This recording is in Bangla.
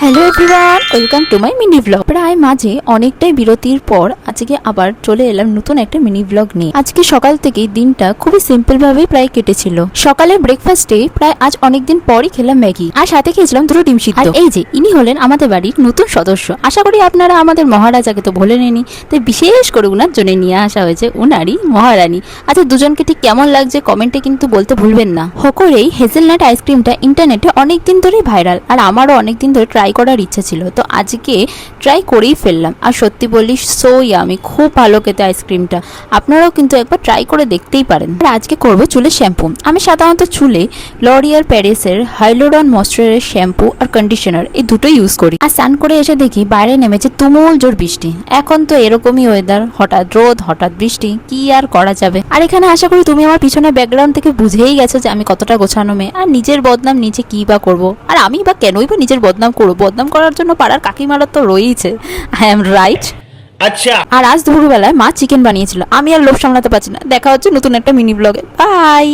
Hello everyone, welcome to my mini blog. প্রায় মাঝে অনেকটাই বিরতির পর আজকে আবার চলে এলাম নতুন একটা মিনি ব্লগ নিয়ে। আজকে সকাল থেকে দিনটা খুবই সিম্পল ভাবেই প্রায় কেটেছিল। সকালে ব্রেকফাস্টে প্রায় আজ অনেকদিন পরই খেলাম ম্যাগি, আর সাথে খেয়েছিলাম দুটো ডিম সিদ্ধ। আর এই যে ইনি হলেন আমাদের বাড়ির নতুন সদস্য। আশা করি আপনারা আমাদের মহারাজাকে তো ভোলেননি, তাই বিশেষ করে উনার জন্য নিয়ে আসা হয়েছে উনারই মহারানী। আচ্ছা, দুজনকে ঠিক কেমন লাগছে কমেন্টে কিন্তু বলতে ভুলবেন না। হকরেই হেজেলনাট আইসক্রিমটা ইন্টারনেটে অনেকদিন ধরেই ভাইরাল, আর আমারও অনেকদিন ধরে ট্রাই করার ইচ্ছা ছিল, তো আজকে ট্রাই করেই ফেললাম। আর সত্যি বলি সো ইয়ামি, খুব ভালো খেতে আইসক্রিমটা। আপনারাও কিন্তু একবার ট্রাই করে দেখতেই পারেন। আর আজকে করব চুলের শ্যাম্পু। আমি সাধারণত চুলে লরিয়াল প্যারিসের হাইলোরন ময়েশ্চারাইজার শ্যাম্পু আর কন্ডিশনার এই দুটোই ইউজ করি। আর স্নান করে এসে দেখি বাইরে নেমেছে তুমুল জোর বৃষ্টি। এখন তো এরকমই ওয়েদার, হঠাৎ রোদ হঠাৎ বৃষ্টি, কি আর করা যাবে। আর এখানে আশা করি তুমি আমার পিছনে ব্যাকগ্রাউন্ড থেকে বুঝেই গেছো যে আমি কতটা গোছানো মেয়ে। আর নিজের বদনাম নিজে কি বা করবো, আর আমি বা কেনই বা নিজের বদনাম করবো? বদনাম করার জন্য পাড়ার কাকিমারা তো রয়েইছে। I am right. আচ্ছা, আর আজ দুপুরবেলায় মা চিকেন বানিয়েছিল, আমি আর লোভ সামলাতে পারছি না। দেখা হচ্ছে নতুন একটা মিনি ব্লগে। বাই।